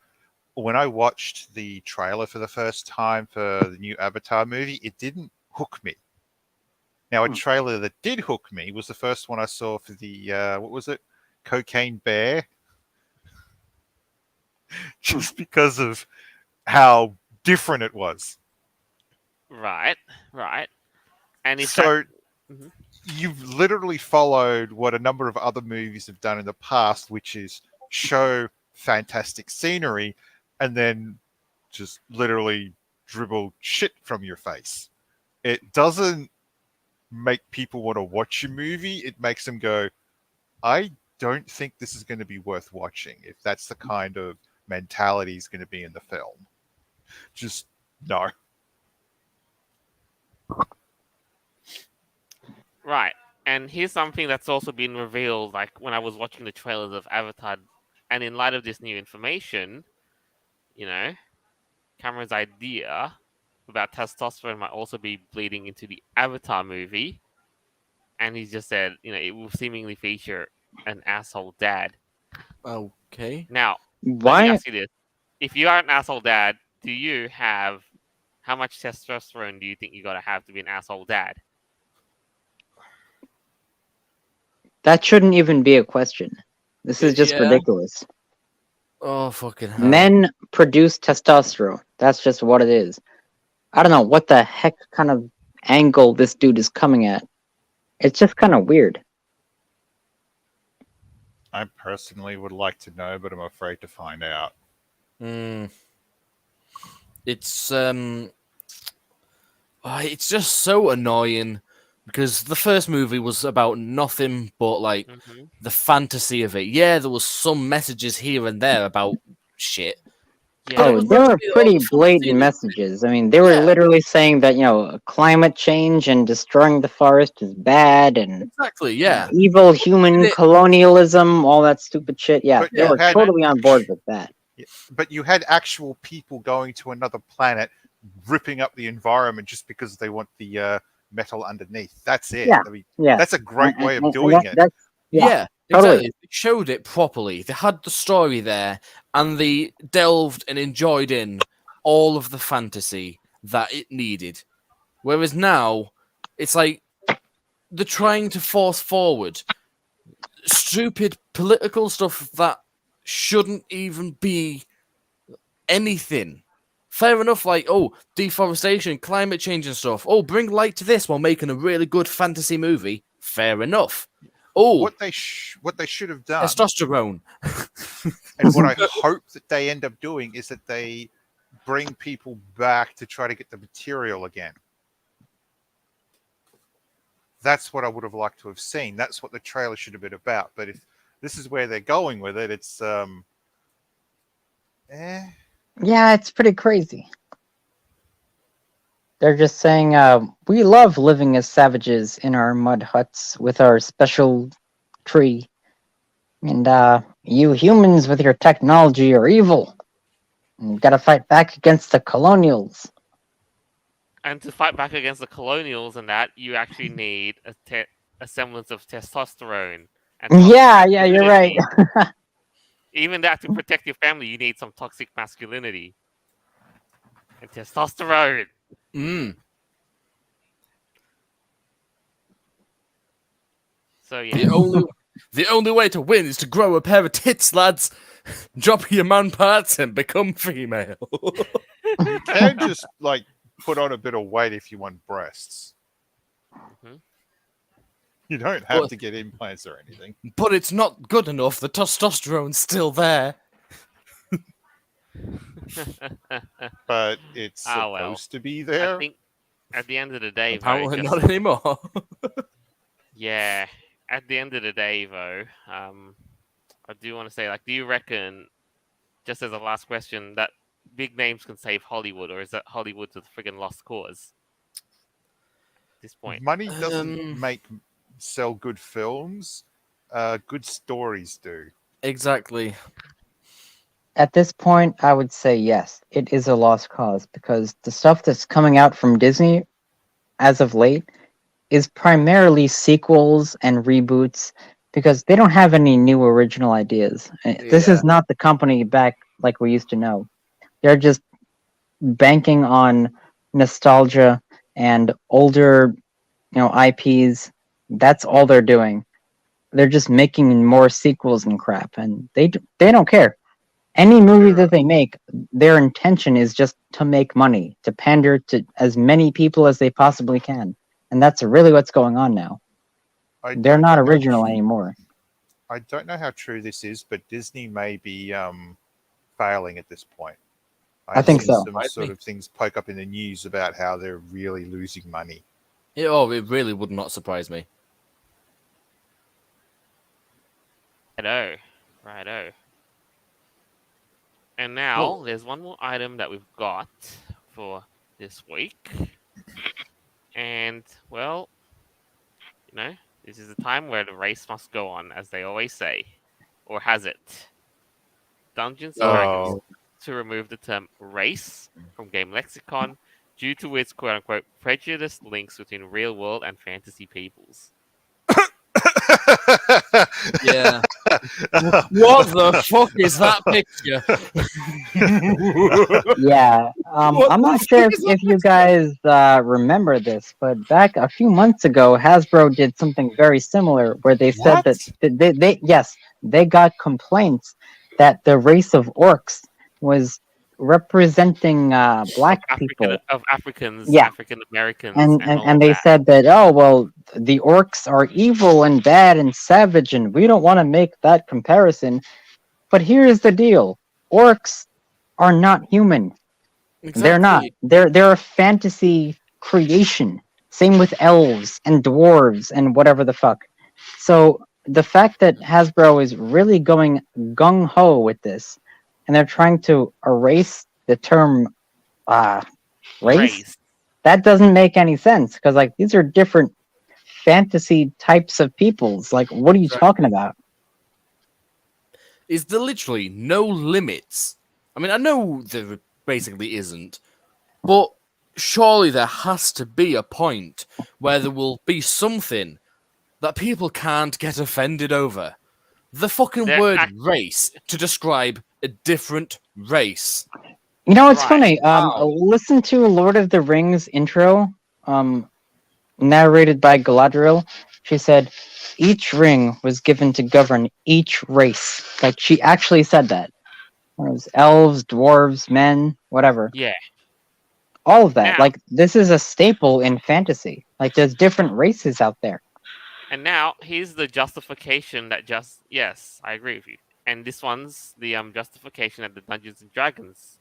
when I watched the trailer for the first time for the new Avatar movie, it didn't hook me. Now, a trailer that did hook me was the first one I saw for the, what was it? Cocaine Bear. Just because of how different it was. Right. And if So, Mhm. you've literally followed what a number of other movies have done in the past, which is show fantastic scenery and then just literally dribble shit from your face. It doesn't make people want to watch your movie. It makes them go, I don't think this is going to be worth watching if that's the kind of mentality is going to be in the film. Just no. Right. And here's something that's also been revealed, like when I was watching the trailers of Avatar, and in light of this new information, you know, Cameron's idea about testosterone might also be bleeding into the Avatar movie. And he just said, it will seemingly feature an asshole dad. Okay. Now, let me Why? ask you this. If you are an asshole dad, how much testosterone do you think you gotta have to be an asshole dad? That shouldn't even be a question. This is just Yeah. ridiculous. Oh, fucking hell. Men produce testosterone. That's just what it is. I don't know what the heck kind of angle this dude is coming at. It's just kind of weird. I personally would like to know, but I'm afraid to find out. It's just so annoying because the first movie was about nothing but like Mm-hmm. the fantasy of it. Yeah, there was some messages here and there about shit. Yeah. Oh, was there were literally all pretty the fantasy blatant of it. messages. I mean, they were Yeah. literally saying that, climate change and destroying the forest is bad and Exactly, yeah. evil human It- colonialism, all that stupid shit. Yeah, But they you were had- totally on board with that. But you had actual people going to another planet, ripping up the environment just because they want the metal underneath. That's it. Yeah. I mean, Yeah. that's a great way And of doing it. That's, Yeah, totally. exactly. They showed it properly. They had the story there, and they delved and enjoyed in all of the fantasy that it needed. Whereas now, it's like they're trying to force forward stupid political stuff that shouldn't even be anything. Fair enough, like, deforestation, climate change and stuff. Oh, bring light to this while making a really good fantasy movie. Fair enough. Oh, What they should have done, testosterone. and what I hope that they end up doing, is that they bring people back to try to get the material again. That's what I would have liked to have seen. That's what the trailer should have been about. But if this is where they're going with it, it's Yeah, it's pretty crazy. They're just saying, we love living as savages in our mud huts with our special tree. And you humans with your technology are evil. And you gotta fight back against the colonials. And to fight back against the colonials and that, you actually need a semblance of testosterone. And toxic Yeah, you're right. masculinity. Even that, to protect your family, you need some toxic masculinity. And testosterone. So yeah. The only way to win is to grow a pair of tits, lads. Drop your man parts and become female. you can just like put on a bit of weight if you want breasts. Mhm. You don't have But- to get implants or anything. But it's not good enough. The testosterone's still there. But it's Ah, well. supposed to be I there. think at the end of the day, though, Apparently not anymore. yeah. At the end of the day, though, I do want to say, like, do you reckon, just as a last question, that big names can save Hollywood, or is that Hollywood's a friggin' lost cause at this point? Money doesn't Um, sell good films. Good stories do. exactly. At this point, I would say yes, it is a lost cause because the stuff that's coming out from Disney as of late is primarily sequels and reboots because they don't have any new original ideas. This Yeah. is not the company back like we used to know. They're just banking on nostalgia and older, IPs. That's all they're doing. They're just making more sequels and crap, and they don't care. Any movie Sure. that they make, their intention is just to make money, to pander to as many people as they possibly can. And that's really what's going on now. I They're don't not know how original anymore. I don't know how true this is, but Disney may be failing at this point. I I've think seen so. some sort of things poke up in the news about how they're really losing money. It really would not surprise me. Righto. Righto. And now, Well- there's one more item that we've got for this week. And, well, this is a time where the race must go on, as they always say. Or has it? Dungeons and Dragons Oh, to remove the term race from game lexicon due to its quote-unquote prejudiced links between real-world and fantasy peoples. Yeah. What the fuck is that picture? Yeah, What I'm the not fuck sure is if that you guys remember this, but back a few months ago, Hasbro did something very similar where they said that What? they got complaints that the race of orcs was representing black people. Of Africans, Yeah, African Americans, and, and and all and of they that. said that, oh well, the orcs are evil and bad and savage, and we don't want to make that comparison. But here's the deal: orcs are not human. They're not. Exactly. They're a fantasy creation. Same with elves and dwarves and whatever the fuck. So the fact that Hasbro is really going gung ho with this, and they're trying to erase the term race, Race. that doesn't make any sense because like these are different fantasy types of peoples. Like, what are you talking Exactly. about? Is there literally no limits? I mean, I know there basically isn't, but surely there has to be a point where there will be something that people can't get offended over. The fucking They're word act- race to describe a different race. You know, it's Right. funny. How? Listen to Lord of the Rings intro, narrated by Galadriel. She said, "Each ring was given to govern each race." Like she actually said that. It was elves, dwarves, men, whatever. Yeah. All of that. Now, Like this is a staple in fantasy. Like there's different races out there. and now here's the justification that yes, I agree with you. And this one's the justification that the Dungeons and Dragons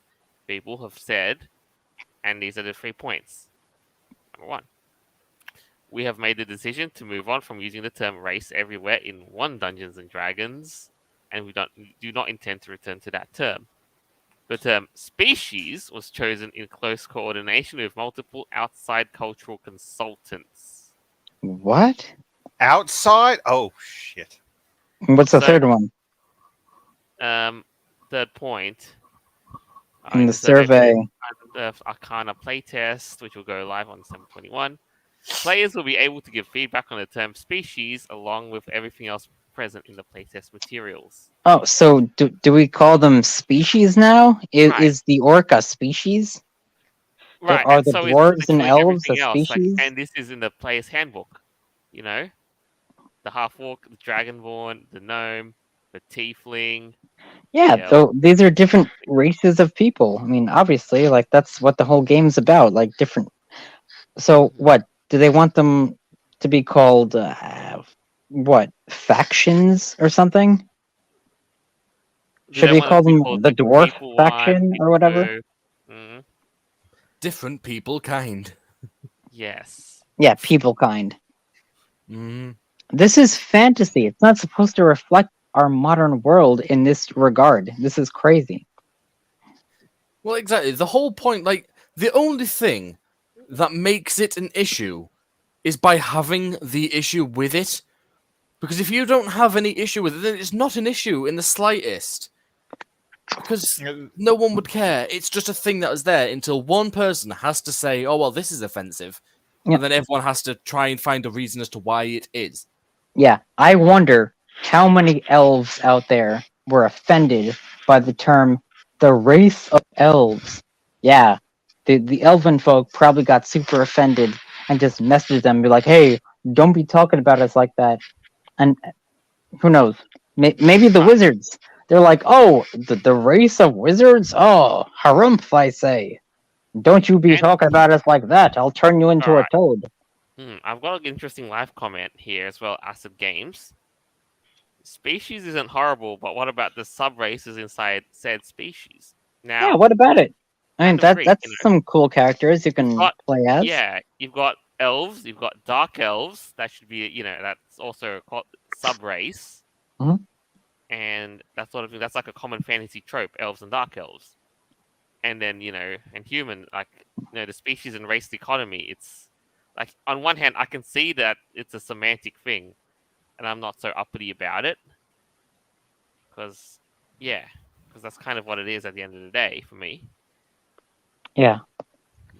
people have said, and these are the 3 points. Number 1. We have made the decision to move on from using the term race everywhere in one Dungeons and Dragons, and we do not intend to return to that term. The term species was chosen in close coordination with multiple outside cultural consultants. What? outside? Oh shit! What's the So, third one? Third point. In the survey. Arcana playtest, which will go live on December 21. Players will be able to give feedback on the term species along with everything else present in the playtest materials. Oh, so do we call them species now? Right. Is the orc a species? Right, Are and the so is dwarves and literally elves a everything else. species? And this is in the player's handbook. The half-orc, the dragonborn, the gnome, the tiefling. Yeah, Yeah. though these are different races of people. I mean, obviously, like that's what the whole game's about, like different. So, what do they want them to be called? What factions or something? Do Should they we want it call to be them called the different dwarf people one, faction or people whatever? two? Mhm. Different people kind. Yes. Yeah, people kind. Mm. This is fantasy. It's not supposed to reflect our modern world in this regard. This is crazy. Well, exactly. The whole point, like, the only thing that makes it an issue is by having the issue with it. Because if you don't have any issue with it, then it's not an issue in the slightest. Because no one would care. It's just a thing that was there until one person has to say, oh, well, this is offensive. Yeah. And then everyone has to try and find a reason as to why it is. Yeah, I wonder how many elves out there were offended by the term the race of elves. Yeah, the elven folk probably got super offended and just messaged them and be like, hey, don't be talking about us like that. And who knows? Maybe the wizards. They're like, oh, the race of wizards? Oh, harumph, I say. Don't you be And- talking about us like that. I'll turn you into a Alright. toad. I've got an interesting live comment here as well. Acid Games. Species isn't horrible, but what about the sub races inside said species? Now, Yeah, what about it? I mean, kind of agree, that's you know. some cool characters you can Got- play as. Yeah, you've got elves, you've got dark elves. That should be, that's also a sub race. Mhm. And that sort of thing. That's like a common fantasy trope: elves and dark elves. And then and human, like the species and race economy. It's like on one hand, I can see that it's a semantic thing, and I'm not so uppity about it, because that's kind of what it is at the end of the day for me. Yeah.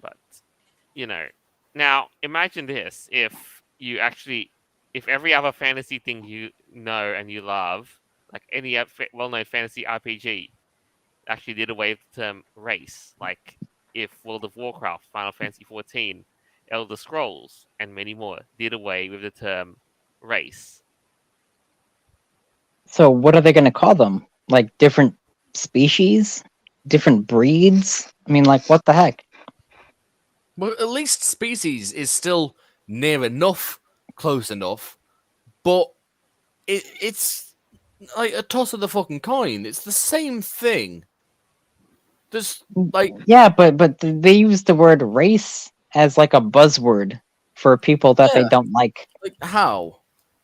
But now imagine this: if every other fantasy thing you know and you love, like any well-known fantasy RPG, actually did away with the term race, like if World of Warcraft, Final Fantasy XIV, Elder Scrolls, and many more did away with the term race. So what are they going to call them? Like different species? Different breeds? I mean, like, what the heck? Well, at least species is still near enough, close enough, but it's like a toss of the fucking coin. It's the same thing. There's like Yeah, but they use the word race as like a buzzword for people that they Yeah. don't like. How?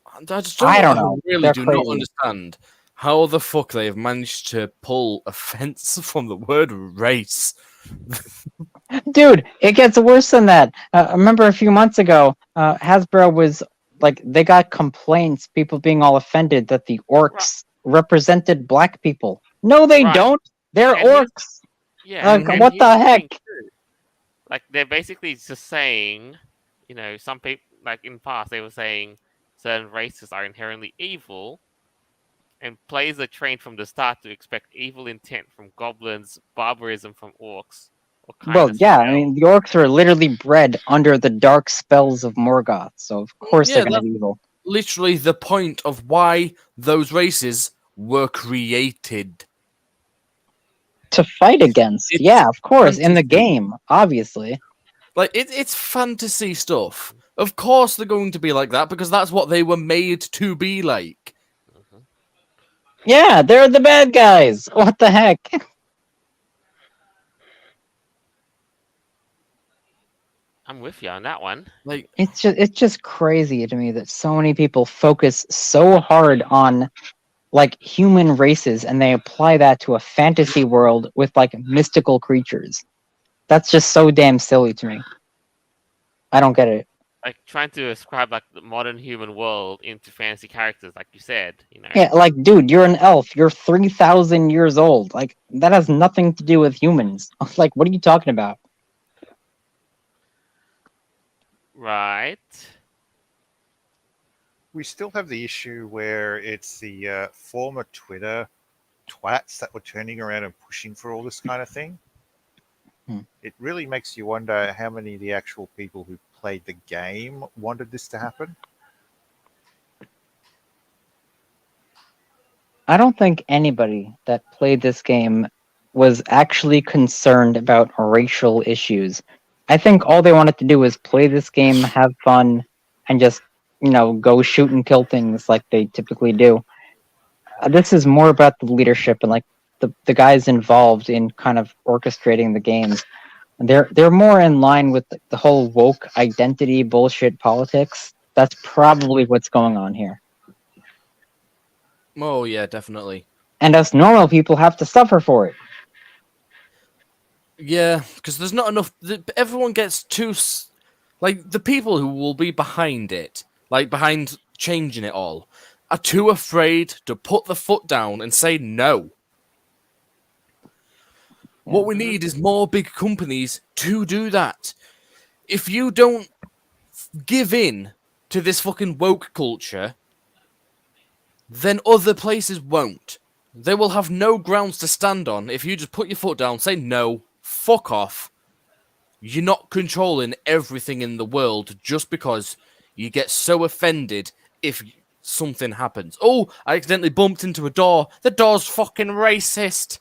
I just I don't I know. really They're do crazy. not understand how the fuck they have managed to pull offense from the word race. Dude, it gets worse than that. I remember a few months ago, Hasbro was like, they got complaints, people being all offended that the orcs represented black people. No, they Right. don't. They're And here's- orcs. Yeah. Like, and what here's the thing heck? too. Like they're basically just saying, some people, like in the past they were saying certain races are inherently evil, and players are trained from the start to expect evil intent from goblins, barbarism from orcs, or Well, kindness yeah, from I mean, elves. the orcs are literally bred under the dark spells of Morgoth, so of course Yeah, they're gonna be evil. literally the point of why those races were created. To fight against, It's yeah, of course, in the fantasy. game, obviously. Like it's fantasy stuff. Of course they're going to be like that because that's what they were made to be like. Mhm. Yeah, they're the bad guys. What the heck? I'm with you on that one. Like It's just crazy to me that so many people focus so hard on like human races and they apply that to a fantasy world with like mystical creatures. That's just so damn silly to me. I don't get it. Like trying to ascribe like the modern human world into fantasy characters, like you said. Yeah, like, dude, you're an elf. You're 3,000 years old. Like, that has nothing to do with humans. Like, what are you talking about? Right. We still have the issue where it's the former Twitter twats that were turning around and pushing for all this kind of thing. It really makes you wonder how many of the actual people who played the game wanted this to happen. I don't think anybody that played this game was actually concerned about racial issues. I think all they wanted to do was play this game, have fun, and just, go shoot and kill things like they typically do. This is more about the leadership and like the guys involved in kind of orchestrating the games. They're more in line with the whole woke identity bullshit politics. That's probably what's going on here. Oh yeah, definitely. And us normal people have to suffer for it. Yeah, because there's not enough. Everyone gets too. Like, the people who will be behind it, like behind changing it all, are too afraid to put the foot down and say no. What we need is more big companies to do that. If you don't give in to this fucking woke culture, then other places won't. They will have no grounds to stand on if you just put your foot down, say no, fuck off. You're not controlling everything in the world just because you get so offended if something happens. Oh, I accidentally bumped into a door. The door's fucking racist.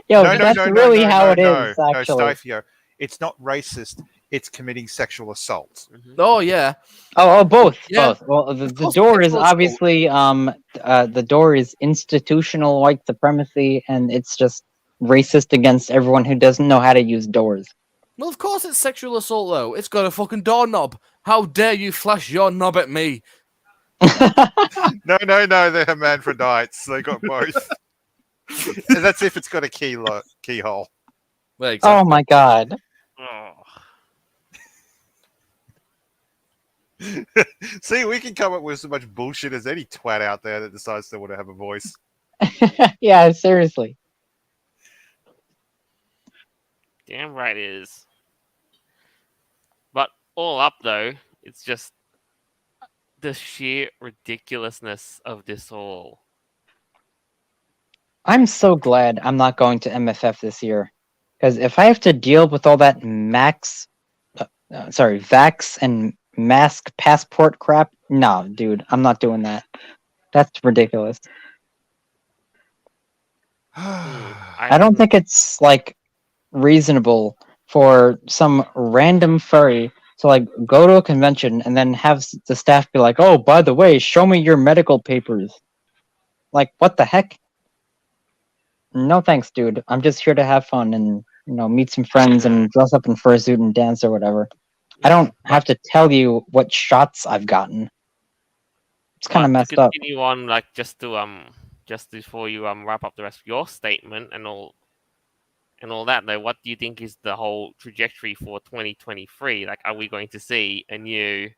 Yo, No, that's really how it is, no, actually. Stifio. It's not racist. It's committing sexual assault. Oh yeah. Oh, both, Yeah. both. Well, the course, door is sexual assault. obviously the door is institutional white supremacy, and it's just racist against everyone who doesn't know how to use doors. Well, of course it's sexual assault though. It's got a fucking doorknob. How dare you flash your knob at me? No, they're hermaphrodites. They got both. And that's if it's got a keyhole. Well, exactly. Oh my god. Oh. See, we can come up with as much bullshit as any twat out there that decides they want to have a voice. Yeah, seriously. Damn right it is. But all up though, it's just the sheer ridiculousness of this all. I'm so glad I'm not going to MFF this year, because if I have to deal with all that vax and mask passport crap, no, dude, I'm not doing that. That's ridiculous. I don't think it's like reasonable for some random furry to like go to a convention and then have the staff be like, "Oh, by the way, show me your medical papers." Like, what the heck? No thanks, dude. I'm just here to have fun and meet some friends and dress up in fursuit and dance or whatever. I don't have to tell you what shots I've gotten. It's kind of messed to up. continue on, like just before you wrap up the rest of your statement and all that though, what do you think is the whole trajectory for 2023? Like, are we going to see a new,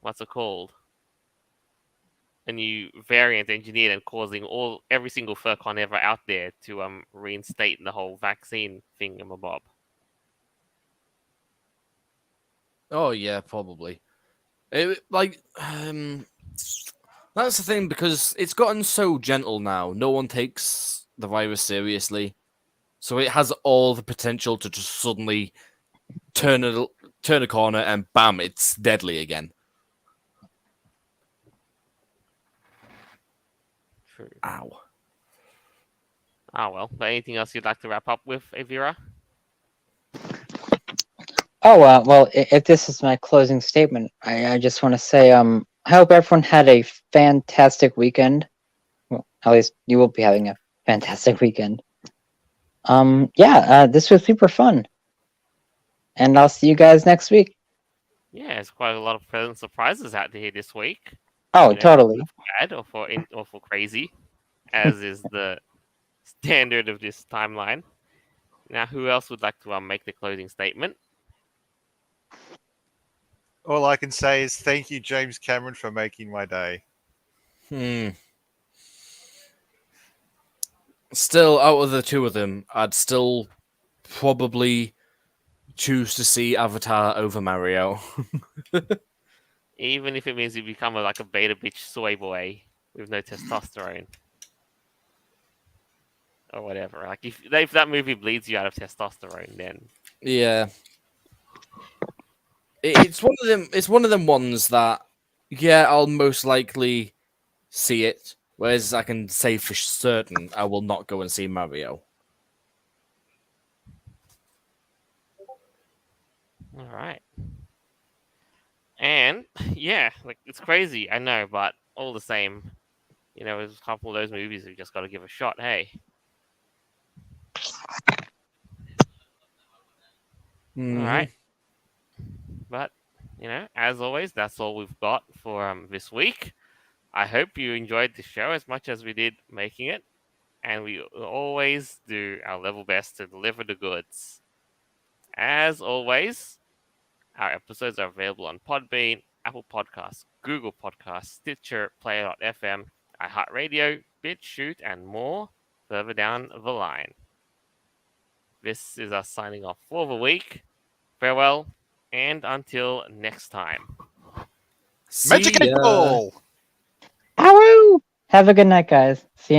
what's it called? A new variant engineered and causing every single furcon ever out there to reinstate the whole vaccine thingamabob? Oh yeah, probably. That's the thing, because it's gotten so gentle now. No one takes the virus seriously, so it has all the potential to just suddenly turn a corner and bam, it's deadly again. True. Ow. Ah well. But anything else you'd like to wrap up with, Avira? Oh, well, if this is my closing statement, I just want to say, I hope everyone had a fantastic weekend. Well, at least you will be having a fantastic weekend. This was super fun. And I'll see you guys next week. Yeah, there's quite a lot of pleasant surprises out there this week. Oh, totally. Bad or for crazy, as is the standard of this timeline. Now, who else would like to make the closing statement? All I can say is thank you, James Cameron, for making my day. Still, out of the two of them, I'd still probably choose to see Avatar over Mario. Even if it means you become a beta bitch soy boy with no testosterone. Or whatever. Like, if that movie bleeds you out of testosterone, then... Yeah. It's one of them. It's one of them ones that, yeah, I'll most likely see it. Whereas I can say for certain I will not go and see Mario. All right. And yeah, it's crazy, I know, but all the same, there's a couple of those movies we just got to give a shot. Hey. Mhm. right. But, as always, that's all we've got for this week. I hope you enjoyed the show as much as we did making it. And we always do our level best to deliver the goods. As always, our episodes are available on Podbean, Apple Podcasts, Google Podcasts, Stitcher, Player.fm, iHeartRadio, BitChute, and more further down the line. This is us signing off for the week. Farewell, and until next time. See Magic 8 ya. Ball! Ow! Have a good night, guys. See you